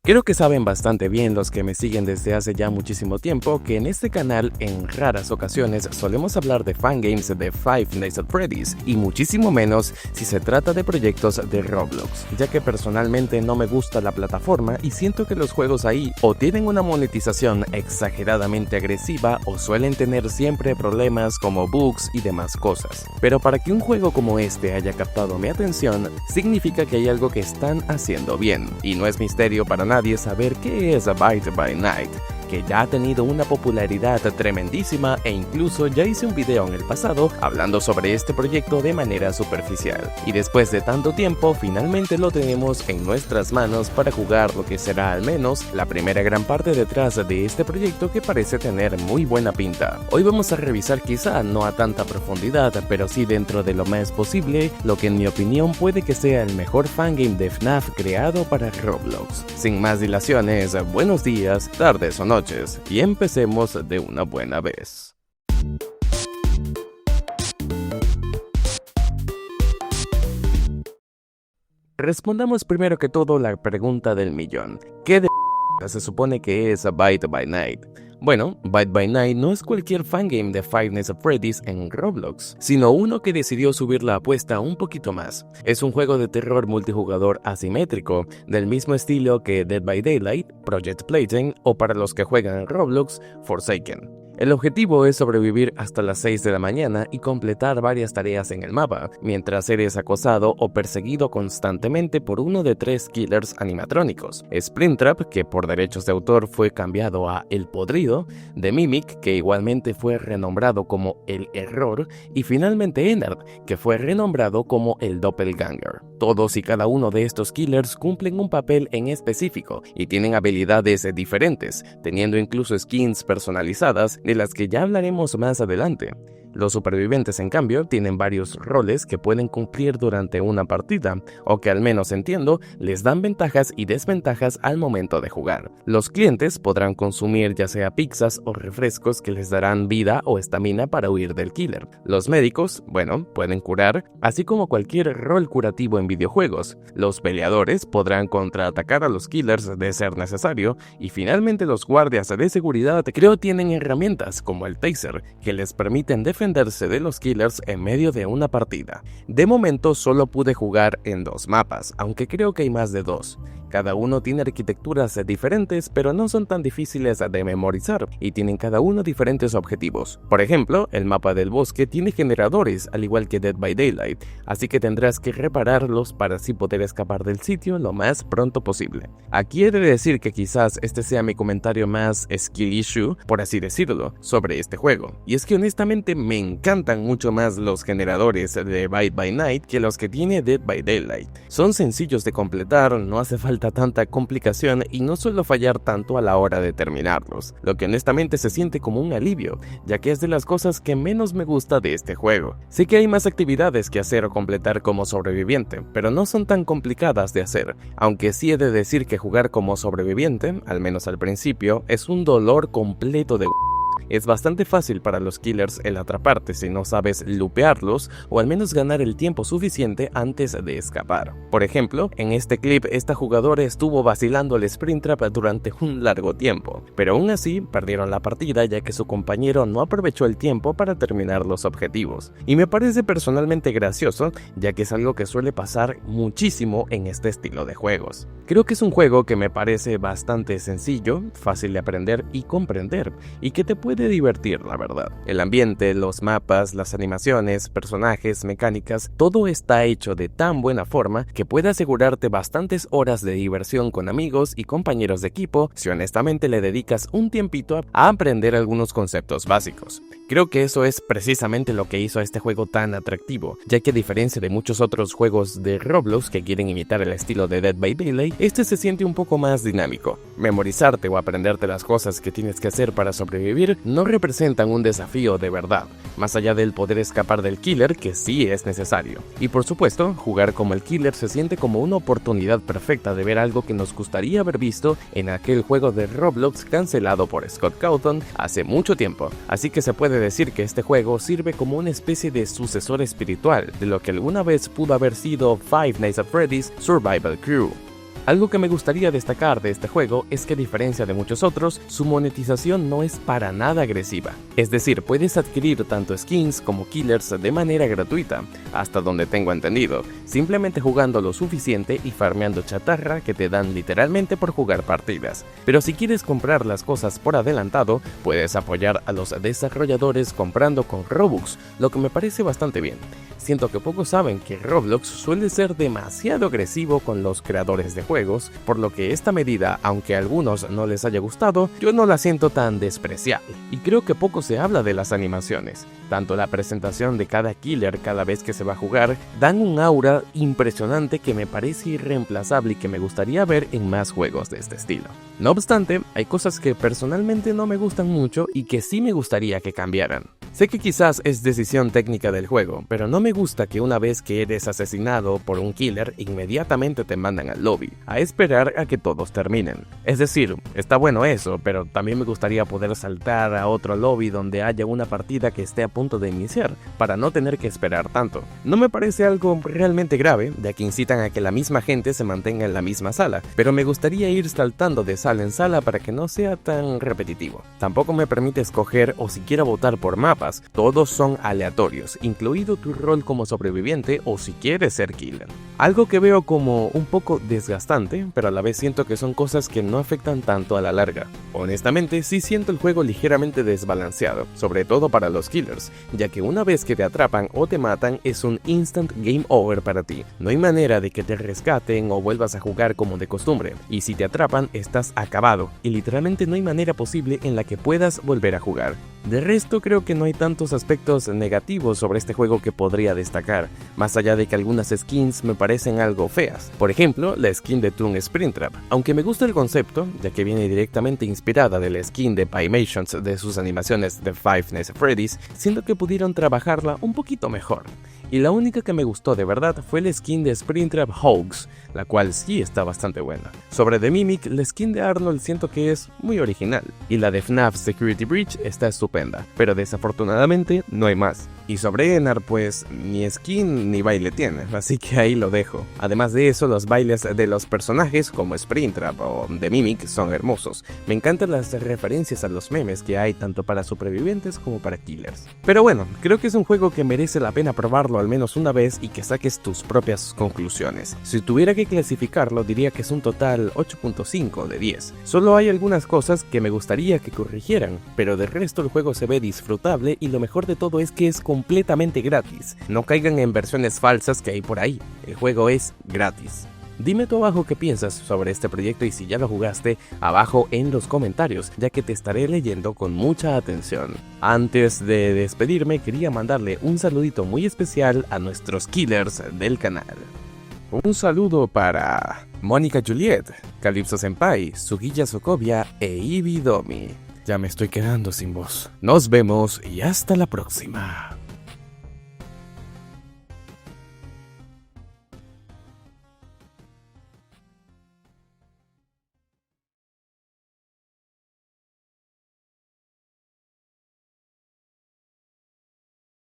Creo que saben bastante bien los que me siguen desde hace ya muchísimo tiempo que en este canal en raras ocasiones solemos hablar de fangames de Five Nights at Freddy's y muchísimo menos si se trata de proyectos de Roblox, ya que personalmente no me gusta la plataforma y siento que los juegos ahí o tienen una monetización exageradamente agresiva o suelen tener siempre problemas como bugs y demás cosas. Pero para que un juego como este haya captado mi atención, significa que hay algo que están haciendo bien, y no es misterio para nadie saber qué es Byte by Night, que ya ha tenido una popularidad tremendísima e incluso ya hice un video en el pasado hablando sobre este proyecto de manera superficial. Y después de tanto tiempo, finalmente lo tenemos en nuestras manos para jugar lo que será al menos la primera gran parte detrás de este proyecto que parece tener muy buena pinta. Hoy vamos a revisar, quizá no a tanta profundidad, pero sí dentro de lo más posible, lo que en mi opinión puede que sea el mejor fangame de FNAF creado para Roblox. Sin más dilaciones, buenos días, tardes o noches, y empecemos de una buena vez. Respondamos primero que todo la pregunta del millón. ¿Qué de se supone que es Byte by Night? Bueno, Byte by Night no es cualquier fangame de Five Nights at Freddy's en Roblox, sino uno que decidió subir la apuesta un poquito más. Es un juego de terror multijugador asimétrico, del mismo estilo que Dead by Daylight, Project Playtime o para los que juegan en Roblox, Forsaken. El objetivo es sobrevivir hasta las 6 de la mañana y completar varias tareas en el mapa, mientras eres acosado o perseguido constantemente por uno de 3 killers animatrónicos: Springtrap, que por derechos de autor fue cambiado a El Podrido, The Mimic, que igualmente fue renombrado como El Error, y finalmente Ennard, que fue renombrado como El Doppelganger. Todos y cada uno de estos killers cumplen un papel en específico y tienen habilidades diferentes, teniendo incluso skins personalizadas de las que ya hablaremos más adelante. Los supervivientes, en cambio, tienen varios roles que pueden cumplir durante una partida, o que al menos entiendo, les dan ventajas y desventajas al momento de jugar. Los clientes podrán consumir ya sea pizzas o refrescos que les darán vida o estamina para huir del killer. Los médicos, bueno, pueden curar, así como cualquier rol curativo en videojuegos. Los peleadores podrán contraatacar a los killers de ser necesario, y finalmente los guardias de seguridad creo tienen herramientas como el taser, que les permiten defenderse de los killers en medio de una partida. De momento solo pude jugar en 2 mapas, aunque creo que hay más de 2. Cada uno tiene arquitecturas diferentes, pero no son tan difíciles de memorizar y tienen cada uno diferentes objetivos. Por ejemplo, el mapa del bosque tiene generadores, al igual que Dead by Daylight, así que tendrás que repararlos para así poder escapar del sitio lo más pronto posible. Aquí he de decir que quizás este sea mi comentario más skill issue, por así decirlo, sobre este juego. Y es que honestamente me encantan mucho más los generadores de Byte by Night que los que tiene Dead by Daylight. Son sencillos de completar, no hace falta tanta complicación y no suelo fallar tanto a la hora de terminarlos, lo que honestamente se siente como un alivio, ya que es de las cosas que menos me gusta de este juego. Sé que hay más actividades que hacer o completar como sobreviviente, pero no son tan complicadas de hacer, aunque sí he de decir que jugar como sobreviviente, al menos al principio, es un dolor completo de... Es bastante fácil para los killers el atraparte si no sabes lupearlos o al menos ganar el tiempo suficiente antes de escapar. Por ejemplo, en este clip esta jugadora estuvo vacilando el Springtrap durante un largo tiempo, pero aún así perdieron la partida ya que su compañero no aprovechó el tiempo para terminar los objetivos. Y me parece personalmente gracioso, ya que es algo que suele pasar muchísimo en este estilo de juegos. Creo que es un juego que me parece bastante sencillo, fácil de aprender y comprender, y que te puede divertir, la verdad. El ambiente, los mapas, las animaciones, personajes, mecánicas, todo está hecho de tan buena forma que puede asegurarte bastantes horas de diversión con amigos y compañeros de equipo si honestamente le dedicas un tiempito a aprender algunos conceptos básicos. Creo que eso es precisamente lo que hizo a este juego tan atractivo, ya que a diferencia de muchos otros juegos de Roblox que quieren imitar el estilo de Dead by Daylight, este se siente un poco más dinámico. Memorizarte o aprenderte las cosas que tienes que hacer para sobrevivir no representan un desafío de verdad, más allá del poder escapar del killer, que sí es necesario. Y por supuesto, jugar como el killer se siente como una oportunidad perfecta de ver algo que nos gustaría haber visto en aquel juego de Roblox cancelado por Scott Cawthon hace mucho tiempo, así que se puede decir que este juego sirve como una especie de sucesor espiritual de lo que alguna vez pudo haber sido Five Nights at Freddy's Survival Crew. Algo que me gustaría destacar de este juego es que a diferencia de muchos otros, su monetización no es para nada agresiva. Es decir, puedes adquirir tanto skins como killers de manera gratuita, hasta donde tengo entendido, simplemente jugando lo suficiente y farmeando chatarra que te dan literalmente por jugar partidas. Pero si quieres comprar las cosas por adelantado, puedes apoyar a los desarrolladores comprando con Robux, lo que me parece bastante bien. Siento que pocos saben que Roblox suele ser demasiado agresivo con los creadores de juegos, por lo que esta medida, aunque a algunos no les haya gustado, yo no la siento tan despreciable. Y creo que poco se habla de las animaciones. Tanto la presentación de cada killer cada vez que se va a jugar, dan un aura impresionante que me parece irreemplazable y que me gustaría ver en más juegos de este estilo. No obstante, hay cosas que personalmente no me gustan mucho y que sí me gustaría que cambiaran. Sé que quizás es decisión técnica del juego, pero no me gusta que una vez que eres asesinado por un killer, inmediatamente te mandan al lobby, a esperar a que todos terminen. Es decir, está bueno eso, pero también me gustaría poder saltar a otro lobby donde haya una partida que esté a punto de iniciar, para no tener que esperar tanto. No me parece algo realmente grave, ya que incitan a que la misma gente se mantenga en la misma sala, pero me gustaría ir saltando de sala en sala para que no sea tan repetitivo. Tampoco me permite escoger o siquiera votar por mapas. Todos son aleatorios, incluido tu rol como sobreviviente o si quieres ser killer. Algo que veo como un poco desgastante, pero a la vez siento que son cosas que no afectan tanto a la larga. Honestamente, sí siento el juego ligeramente desbalanceado, sobre todo para los killers, ya que una vez que te atrapan o te matan es un instant game over para ti. No hay manera de que te rescaten o vuelvas a jugar como de costumbre, y si te atrapan estás acabado, y literalmente no hay manera posible en la que puedas volver a jugar. De resto, creo que no hay tantos aspectos negativos sobre este juego que podría destacar, más allá de que algunas skins me parecen algo feas. Por ejemplo, la skin de Toon Springtrap. Aunque me gusta el concepto, ya que viene directamente inspirada de la skin de Paymations de sus animaciones de Five Nights at Freddy's, siento que pudieron trabajarla un poquito mejor. Y la única que me gustó de verdad fue la skin de Springtrap Hoax, la cual sí está bastante buena. Sobre The Mimic, la skin de Arnold siento que es muy original, y la de FNAF Security Breach está estupenda, pero desafortunadamente no hay más. Y sobre Enar, pues ni skin ni baile tiene, así que ahí lo dejo. Además de eso, los bailes de los personajes como Springtrap o The Mimic son hermosos. Me encantan las referencias a los memes que hay tanto para supervivientes como para killers. Pero bueno, creo que es un juego que merece la pena probarlo al menos una vez y que saques tus propias conclusiones. Si tuviera que clasificarlo, diría que es un total 8.5 de 10. Solo hay algunas cosas que me gustaría que corrigieran, pero de resto el juego se ve disfrutable y lo mejor de todo es que es completamente gratis. No caigan en versiones falsas que hay por ahí, el juego es gratis. Dime tú abajo qué piensas sobre este proyecto y si ya lo jugaste abajo en los comentarios, ya que te estaré leyendo con mucha atención. Antes de despedirme, quería mandarle un saludito muy especial a nuestros killers del canal. Un saludo para Mónica Juliet, Calypso Senpai, Sugilla Sokovia e Ibidomi. Ya me estoy quedando sin voz. Nos vemos y hasta la próxima.